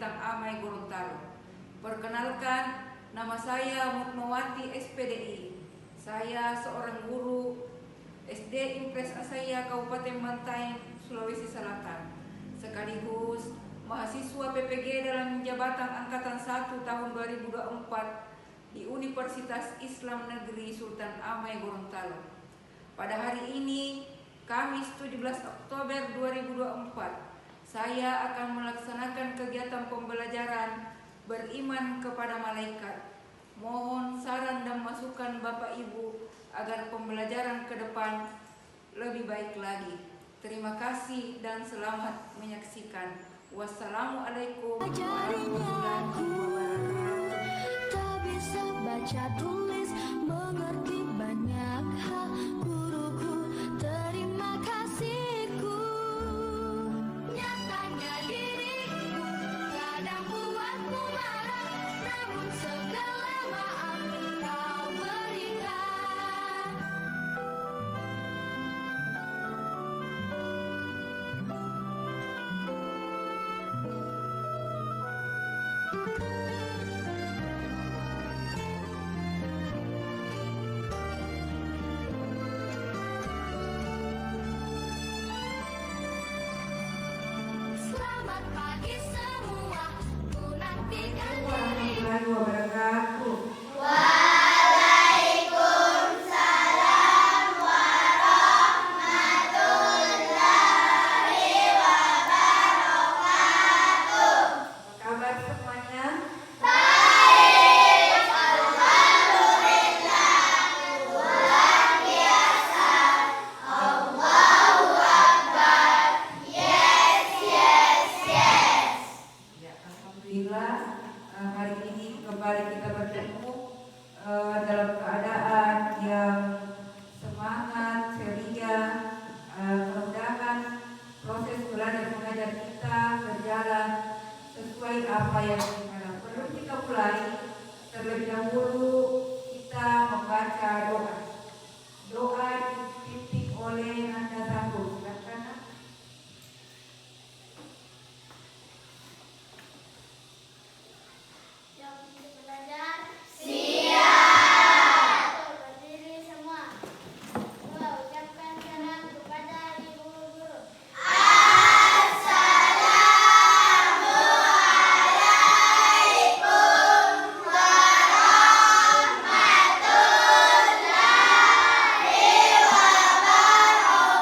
Sultan Amai Gorontalo. Perkenalkan, nama saya Mukmawati SPDI. Saya seorang guru SD Impres Asaya Kabupaten Bantaeng, Sulawesi Selatan, sekaligus mahasiswa PPG dalam jabatan Angkatan 1 tahun 2024 di Universitas Islam Negeri Sultan Amai Gorontalo. Pada hari ini, Kamis 17 Oktober 2024, saya akan melaksanakan kegiatan pembelajaran beriman kepada malaikat. Mohon saran dan masukan Bapak Ibu agar pembelajaran ke depan lebih baik lagi. Terima kasih dan selamat menyaksikan. Wassalamualaikum warahmatullahi wabarakatuh. Tak bisa baca tulis, mengerti banyak hal. Guruku, terima kasihku. Nyatanya diriku kadang buatku marah, namun segala maaf kau berikan. Selamat pagi semua, ku nantikan dirimu. Warahmatullahi wabarakatuh. Apa kabar semuanya? Ya, alhamdulillah hari ini kembali kita bertemu dalam keadaan yang semangat, ceria. Mudah-mudahan proses belajar mengajar kita berjalan sesuai apa yang kita harapkan. Sebelum kita mulai, terlebih dahulu kita membaca doa. Doa dipimpin oleh Nanda Sambung. Silakan. Siap untuk belajar? Siap. Berdiri semua. Dua, ucapkan salam kepada ibu guru. Assalamualaikum warahmatullahi wabarakatuh.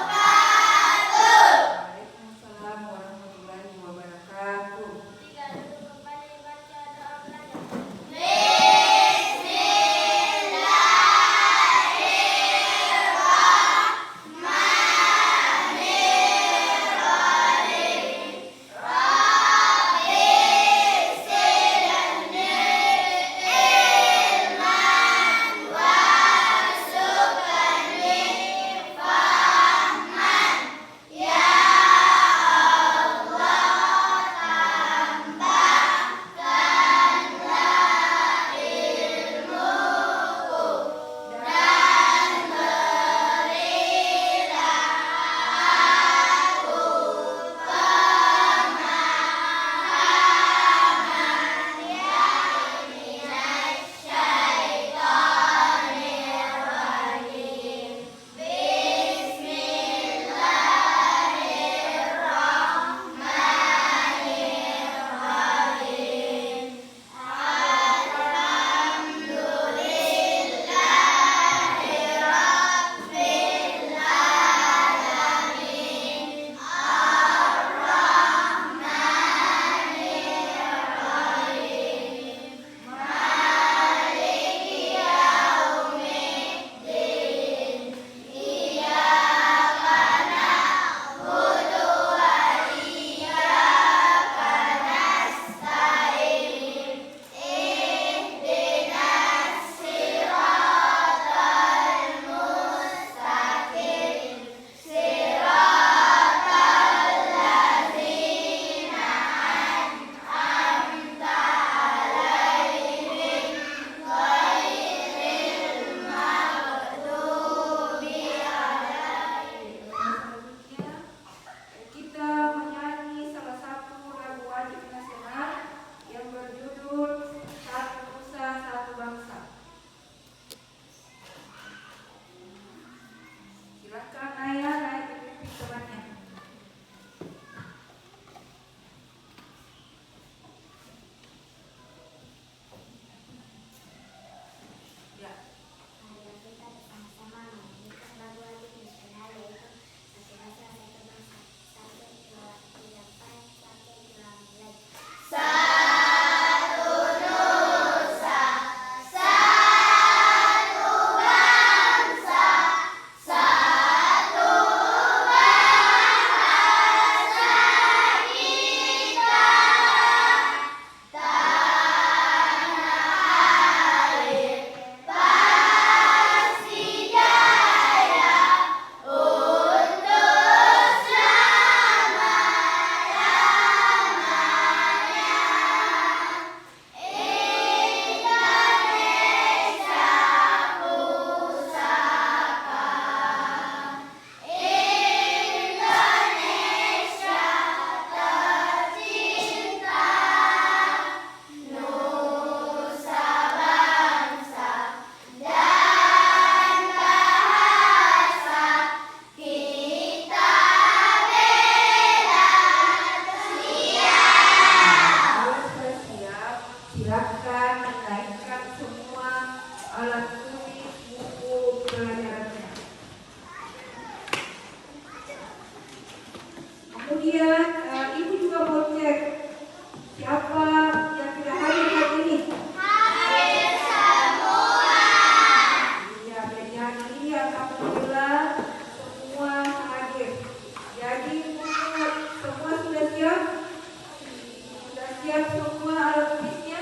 siap semua alat tulisnya?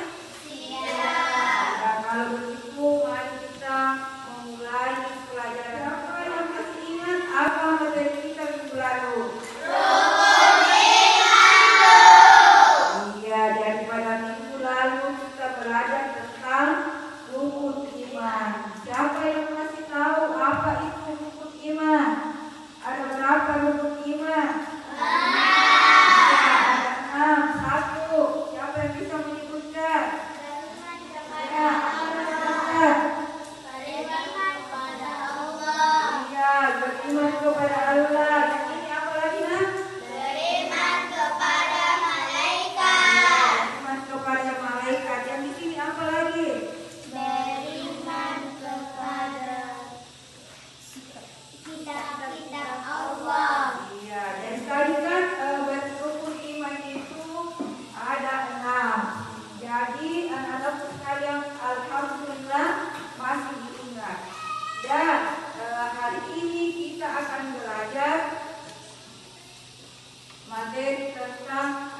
Nah, kalau begitu mari kita memulai pelajaran. Siapa yang masih ingat apa materi kita minggu lalu? Iya, daripada minggu lalu kita belajar tentang rukun iman. Siapa yang masih tahu apa itu rukun iman? Ada berapa rukun iman? Ada 6. Satu. Siapa yang bisa menyebutkan? Ya, iya, beriman kepada Allah. Yang ini apa lagi, Nak? Beriman kepada malaikat. Yang di sini apa lagi? Beriman kepada kitab-kitab Allah. Iya, dan tadi kan rukun iman itu ada 6. Jadi anak-anak sekalian, alhamdulillah masih diingat. Dan hari ini kita akan belajar materi tentang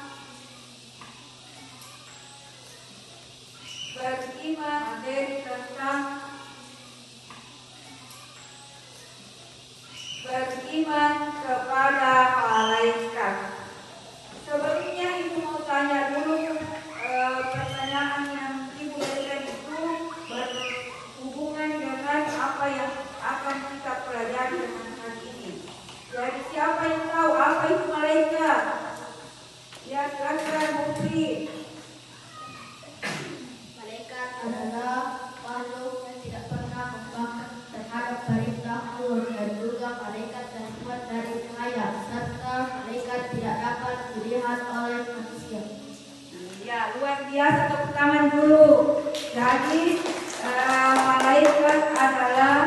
beriman kepada malaikat. Sebelumnya Ibu mau tanya dulu, pertanyaan yang Ibu berikan itu berhubungan dengan apa yang akan kita pelajari dengan hari ini. Jadi siapa yang tahu apa itu malaikat? Ya, silakan Bu Pri. Malaikat adalah makhluk yang tidak pernah membangkang terhadap perintah Allah, dan juga malaikat terbuat dari cahaya, serta malaikat tidak dapat dilihat oleh manusia. Ya, luar biasa, tepuk tangan dulu. Jadi malaikat adalah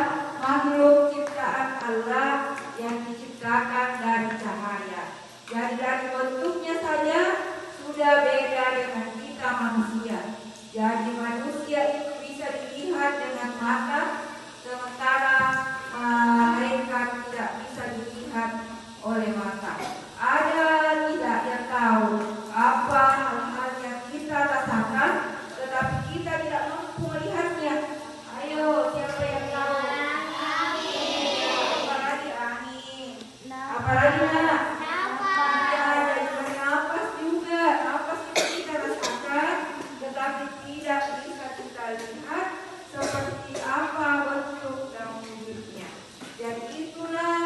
makhluk ciptaan Allah yang diciptakan dari cahaya. Jadi dari bentuknya saja sudah beda dengan kita manusia. Jadi manusia itu bisa dilihat dengan mata, sementara malaikat tidak bisa dilihat oleh mata. Ada tidak yang tahu apa hal-hal yang kita rasakan, tetapi kita tidak mampu melihatnya? Ayo, siapa yang tahu? Apalagi angin, apalagi Nak? Ya, dan juga nafas juga. Nafas itu kita rasakan, tetapi tidak bisa kita lihat seperti apa bentuk dan wujudnya. Jadi itulah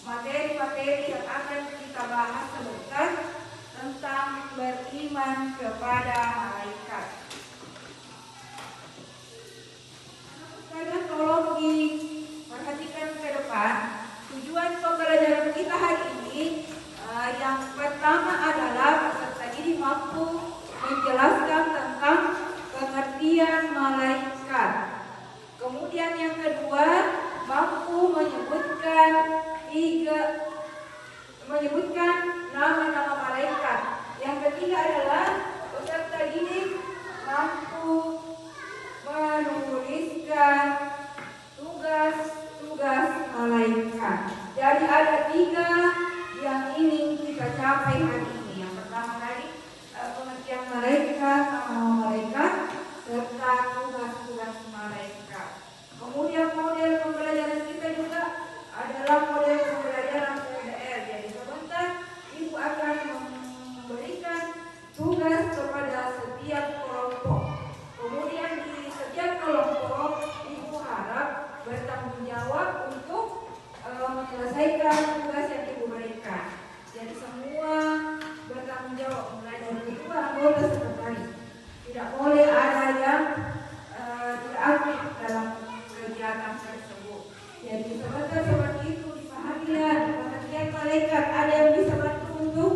materi-materi yang akan kita bahas sebentar tentang beriman kepada malaikat. Sekarang tolong diperhatikan ke depan. Tujuan pembelajaran kita hari ini yang pertama adalah peserta didik mampu menjelaskan tentang pengertian malaikat. Kemudian yang kedua, mampu menyebutkan nama-nama malaikat. Yang ketiga adalah peserta didik mampu menuliskan tugas-tugas malaikat. Jadi ada 3 yang ingin kita capai hari ini. Yang pertama tadi pengertian malaikat, nama malaikat, serta tugas-tugas malaikat. Kemudian model pembelajaran kita juga adalah model pembelajaran PDL. Jadi sebentar Ibu akan memberikan tugas kepada setiap kelompok. Kemudian di setiap kelompok Ibu harap bertanggung jawab untuk menyelesaikan tugas yang Ibu berikan. Jadi semua bertanggung jawab, mulai dari ketua, anggota, sekretaris. Tidak boleh ada yang tidak aktif dalam kegiatan tersebut. Jadi sebentar seperti itu dipahami ya. Pengertian malaikat, ada yang bisa bantu untuk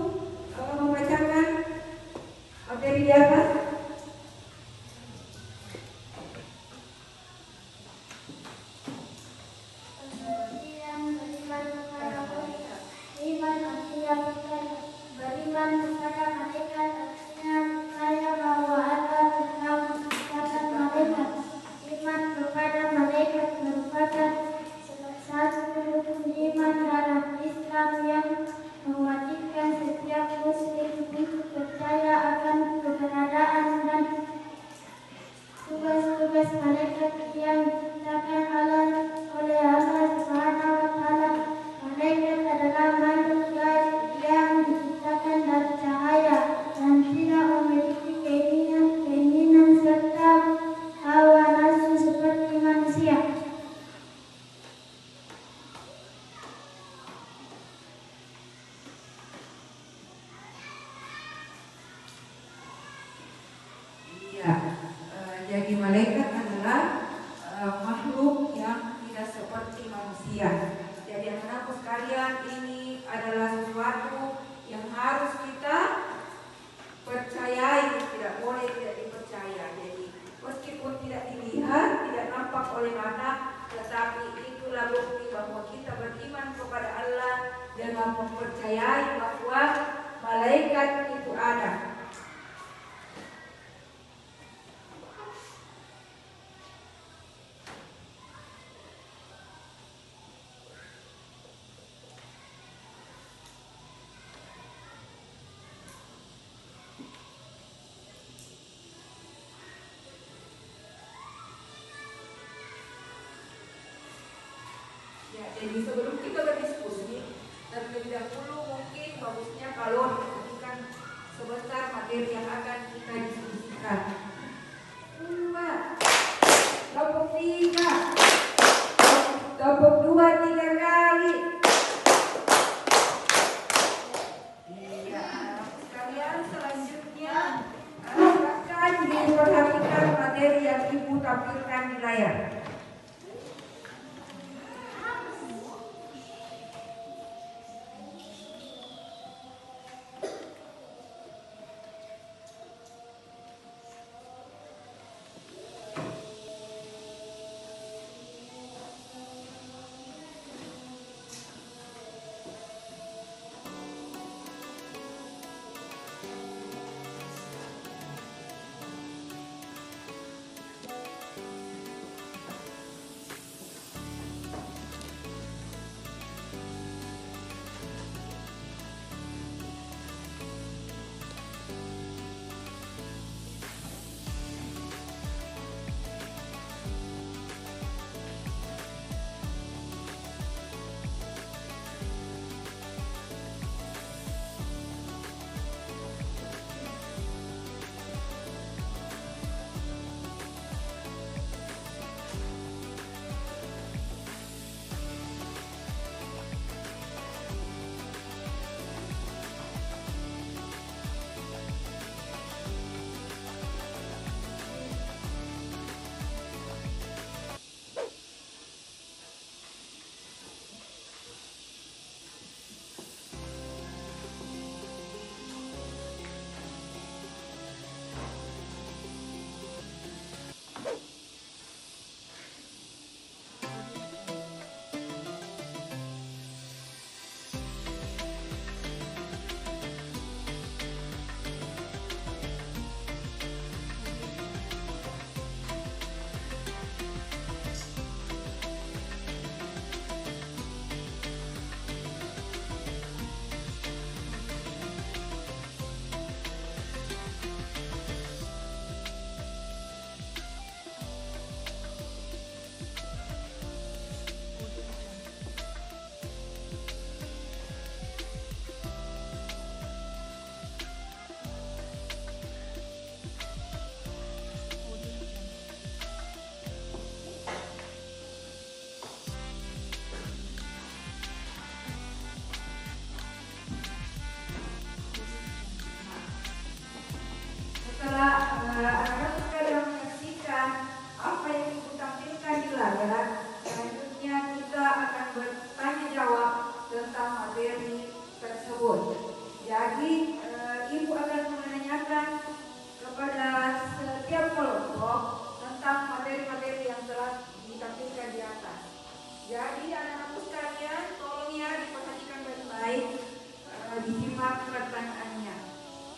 membacakan materi di atas? Beriman kepada malaikat artinya percaya bahwa ada 6 tingkatan malaikat. Iman kepada malaikat merupakan salah satu rukun iman dalam Islam yang mewajibkan setiap muslim untuk malaikat adalah makhluk yang tidak seperti manusia. Jadi anak-anakku sekalian, ini adalah sesuatu yang harus kita percayai, tidak boleh tidak dipercaya. Jadi meskipun tidak dilihat, tidak nampak oleh mata, tetapi itulah bukti bahwa kita beriman kepada Allah dengan mempercayai bahwa malaikat itu ada. Jadi sebelum kita berdiskusi, terlebih dahulu mungkin bagusnya kalau diperhatikan sebentar materi yang akan kita diskusikan. 2, tepuk 3, tepuk 2 3 kali. Iya, sekalian selanjutnya silakan diperhatikan materi yang Ibu tampilkan di layar. Anak-anak sekalian menyaksikan apa yang Ibu tampilkan di layar, selanjutnya kita akan bertanya jawab tentang materi tersebut. Jadi Ibu akan menanyakan kepada setiap kelompok tentang materi-materi yang telah ditampilkan di atas. Jadi anak-anak sekalian, tolong ya diperhatikan baik-baik, disimak pertanyaannya.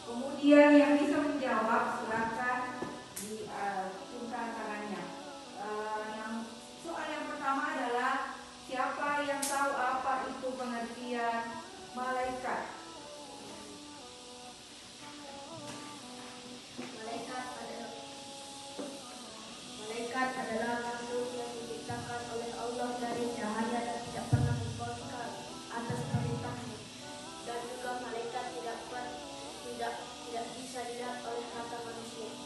Kemudian yang bisa menjawab silakan diacungkan tangannya. Soal yang pertama adalah siapa yang tahu apa itu pengertian malaikat? Malaikat adalah makhluk yang diciptakan oleh Allah dari cahaya dan tidak pernah berkorban atas perintahnya. Dan juga malaikat tidak bisa dilihat oleh mata manusia.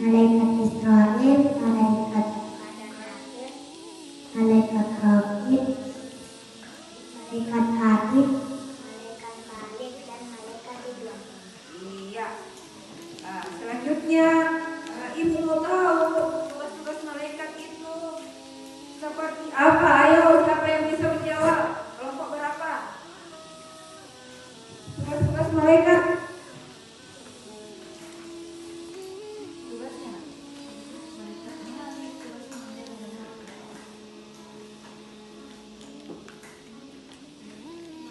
malaikat Israil, malaikat Ghaib, malaikat Hatib, malaikat Malik, dan malaikat Ridwan. Iya. Selanjutnya ibu mau tahu tugas-tugas malaikat itu seperti apa? Ayo, siapa yang bisa menjawab? Kelompok berapa? Tugas-tugas malaikat. Tugasnya.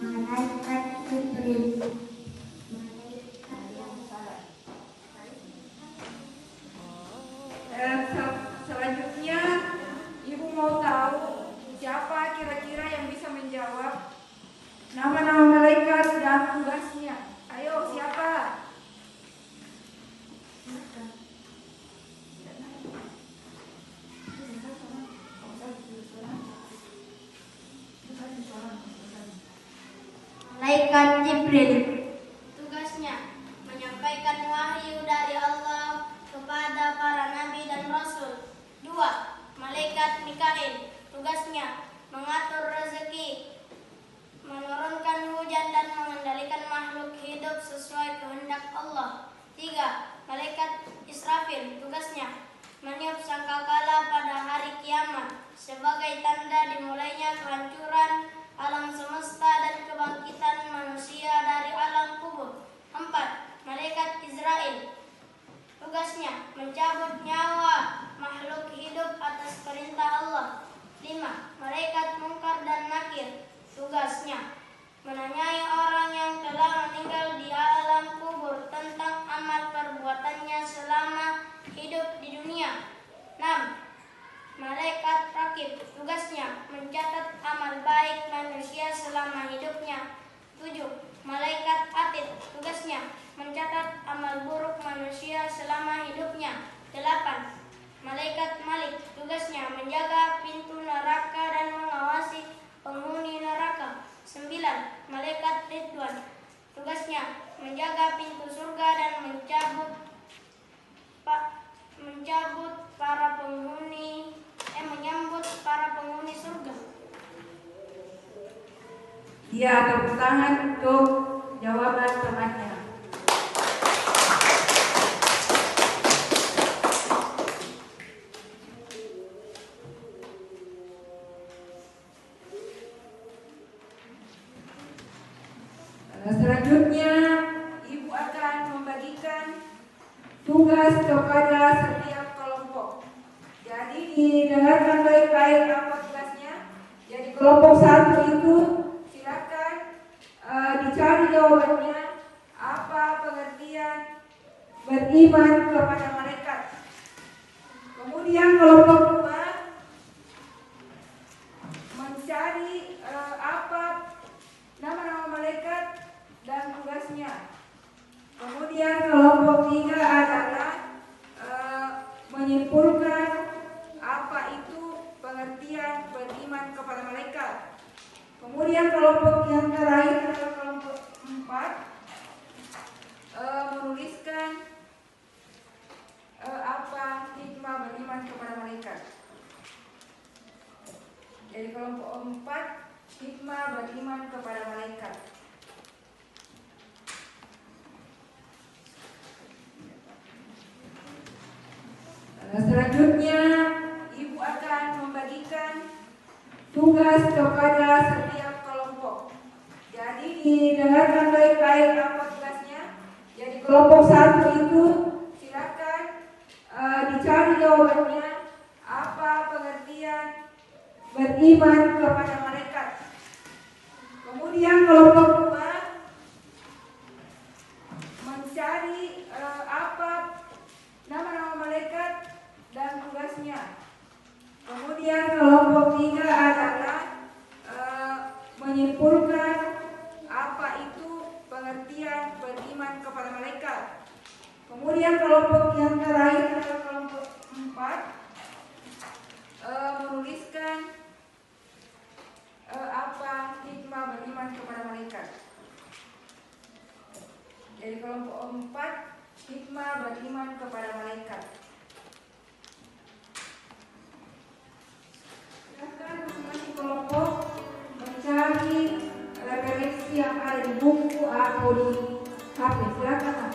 Malaikat Jibril, Selanjutnya ibu mau tahu siapa kira-kira yang bisa menjawab nama-nama malaikat dan tugasnya. Ayo, siapa? malaikat Jibril. Tugasnya menyampaikan wahyu dari Allah kepada para nabi dan rasul. 2. Malaikat Mikail. Tugasnya mengatur rezeki, menurunkan hujan dan mengendalikan makhluk hidup sesuai kehendak Allah. 3. Malaikat Israfil. Tugasnya meniup sangkakala pada hari kiamat sebagai tanda dimulainya kehancuran alam semesta dan kebangkitan manusia dari alam kubur. 4. Malaikat Israel. Tugasnya mencabut nyawa makhluk hidup atas perintah Allah. 5. Malaikat Munkar dan Nakir. Tugasnya menanyai orang yang telah meninggal di alam kubur tentang amal perbuatannya selama hidup di dunia. 6. Malaikat Rakib. Tugasnya mencatat amal baik manusia selama hidupnya. 7. Malaikat Atid. Tugasnya mencatat amal buruk manusia selama hidupnya. 8. Malaikat Malik. Tugasnya menjaga pintu neraka dan mengawasi penghuni neraka. 9. Malaikat Ridwan. Tugasnya menjaga pintu surga dan menyambut para penghuni surga. Ya, tepuk tangan untuk jawaban temannya. Selanjutnya, Ibu akan membagikan tugas kepada setiap kelompok. Jadi didengarkan baik-baik apa tugasnya. Jadi kelompok 1 itu silakan dicari jawabannya. Apa pengertian beriman kepada malaikat? Kemudian kelompok 2 mencari apa nama-nama malaikat dan tugasnya. Kemudian kelompok 3 adalah menyimpulkan apa itu pengertian beriman kepada malaikat. Kemudian kelompok yang terakhir adalah kelompok 4 menuliskan apa hikmah beriman kepada malaikat. Jadi kelompok 4 hikmah beriman kepada malaikat. Selanjutnya Ibu akan membagikan tugas kepada setiap kelompok. Jadi didengarkan baik-baik apa tugasnya. Jadi kelompok 1 itu silakan dicari jawabannya. Apa pengertian beriman kepada malaikat? Kemudian kelompok 2 mencari apa nama-nama malaikat dan tugasnya. Kemudian kelompok 3 adalah menyimpulkan apa itu pengertian beriman kepada malaikat. Kemudian kelompok yang terakhir adalah kelompok 4 menuliskan apa hikmah beriman kepada malaikat. Jadi kelompok 4 hikmah beriman kepada malaikat. di HP. Silakan Nak.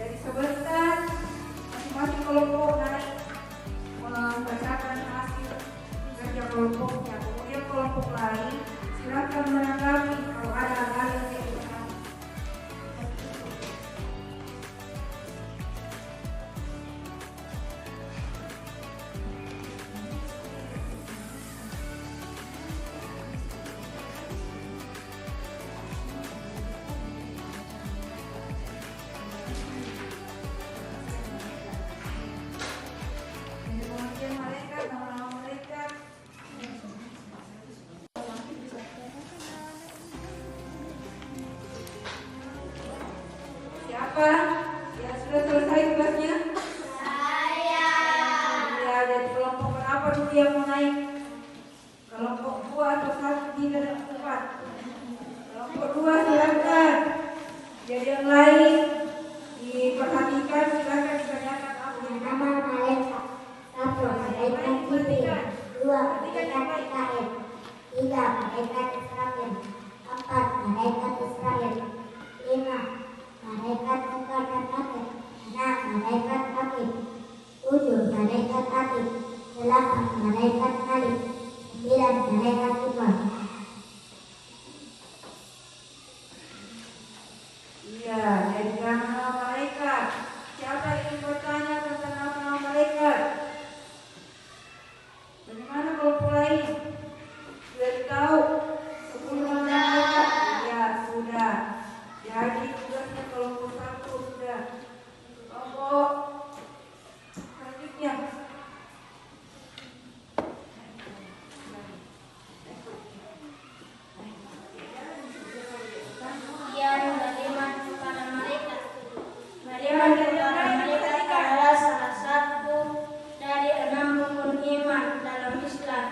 Jadi sebentar masing-masing kelompok naik membacakan hasil kerja kelompoknya. Kemudian kelompok lain silakan menanggapi kalau ada hal yang tidak dipahami. Kemudian malaikat, nama-nama malaikat. Siapa yang sudah selesai tugasnya? Ya, dari kelompok berapa dulu yang mau naik? Kelompok 2 atau 1, 3, dan 4? Kelompok 2 silakan. Jadi yang lain diperhatikan, silakan ditanyakan apa yang Nama malaikat. 1. Malaikat Jibril. 2. Malaikat Mikail. 3. Malaikat Israfil. 4. Malaikat Israel. 5. Malaikat Munkar dan Nakir. 6. Malaikat Rakib. 7. Malaikat Atid. 8. Malaikat Malik. 9. Malaikat Iqbal. Iya, jadi nama malaikat. Siapa yang ingin bertanya tentang nama malaikat? Bagaimana kelompok lain? Sudah tahu 10 nama malaikat? Ya, sudah. Jadi tugasnya kelompok 1 sudah. Kelompok selanjutnya. Sekian kalimat kepada malaikat. Kalimat kepada malaikat adalah salah satu dari 6 rukun iman dalam Islam.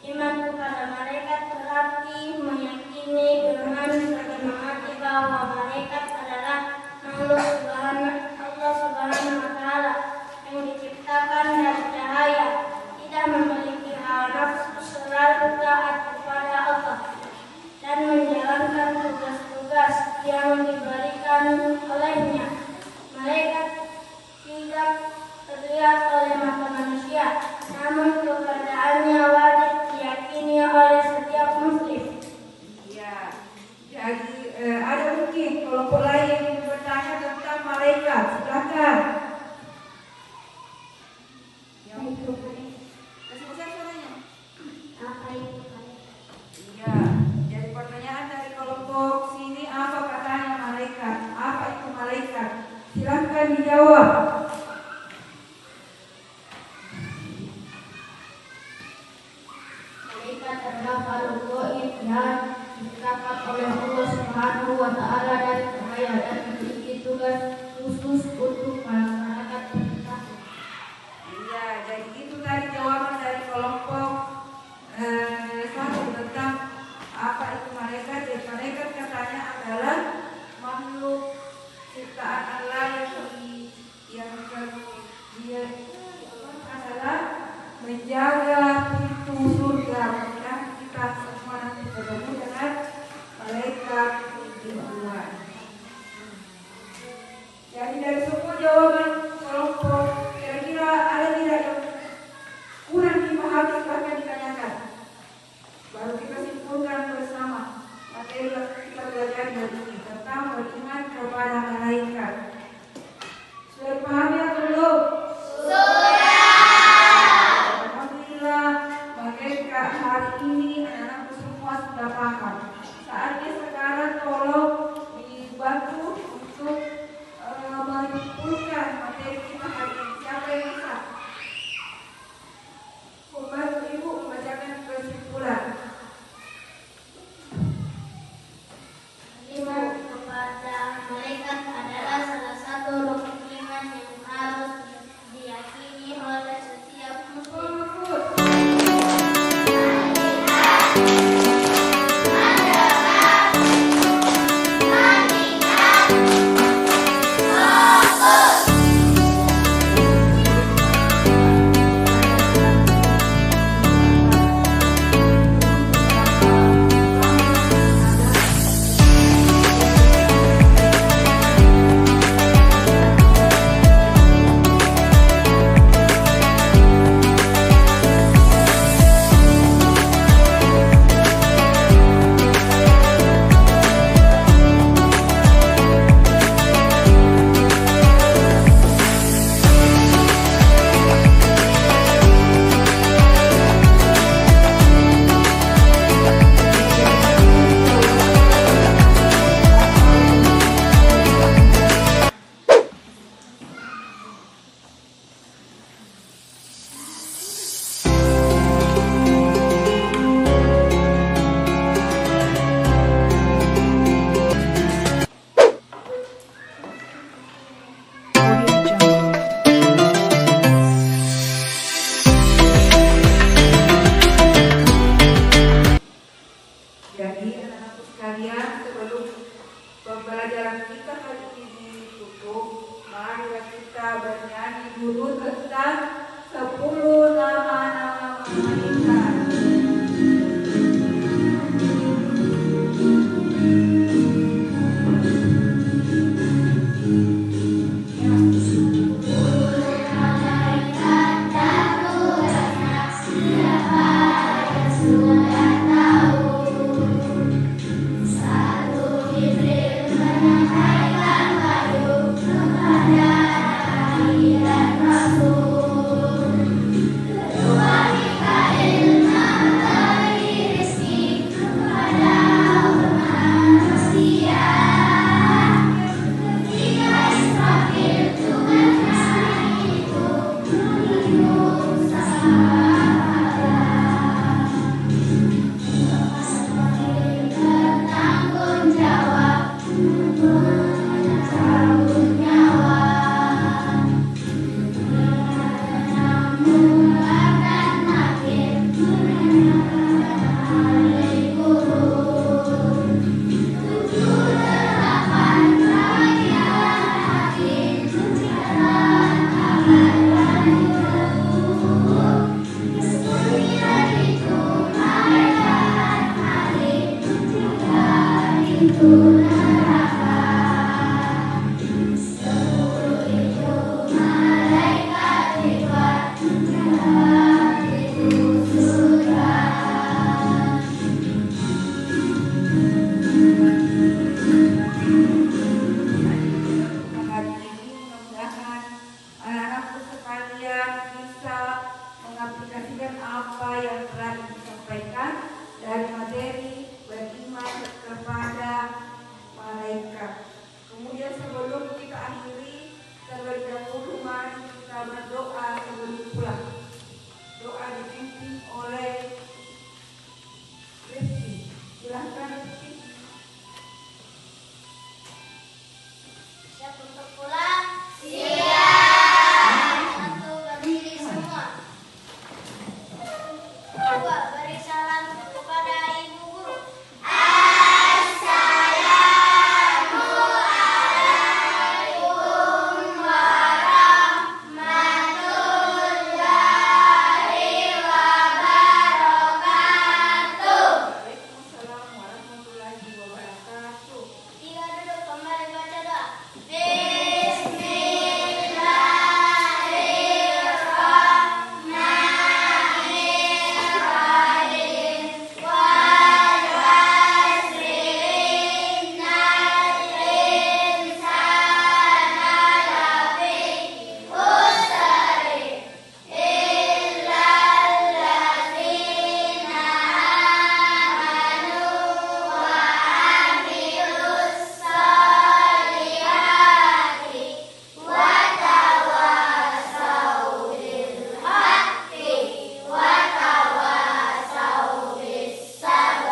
Iman kepada malaikat berarti meyakini dengan mengerti bahwa malaikat adalah makhluk Allah Subhanahu wa Ta'ala yang diciptakan dari cahaya, tidak memiliki hawa nafsu, selalu taat kepada Allah dan menjalankan tugas-tugas yang diberikan olehnya. Malaikat tidak terlihat oleh mata manusia, namun keberadaannya wajib diyakini oleh setiap muslim. Ya, jadi ada mungkin kelompok lain yang ingin bertanya tentang malaikat. Silakan. Yang kasih besar suaranya. Apa itu? Iya, jadi pertanyaan dari kelompok sini, apa katanya malaikat? Apa itu malaikat? Silakan dijawab. Malaikat adalah makhluk gaib yang diciptakan oleh Allah Subhanahu wa Ta'ala dari cahaya dan memiliki tugas khusus untuk masyarakat perintah. Iya, jadi itu tadi jawaban dari kelompok satu tentang apa itu malaikat. Jadi malaikat katanya adalah makhluk ciptaan Allah yang dia adalah menjaga pintu surga. Dan kita semua nanti bertemu dengan malaikat di Tuhan. Jadi dari semua jawaban kelompok, kira-kira ada tidak yang kurang dipahami, silahkan ditanyakan. Baru kita simpulkan bersama materi yang kita belajar hari ini tentang beriman kepada malaikat. Sudah dipahami atau belum? Alhamdulillah, malaikat hari ini anak-anakku semua sudah paham. Saatnya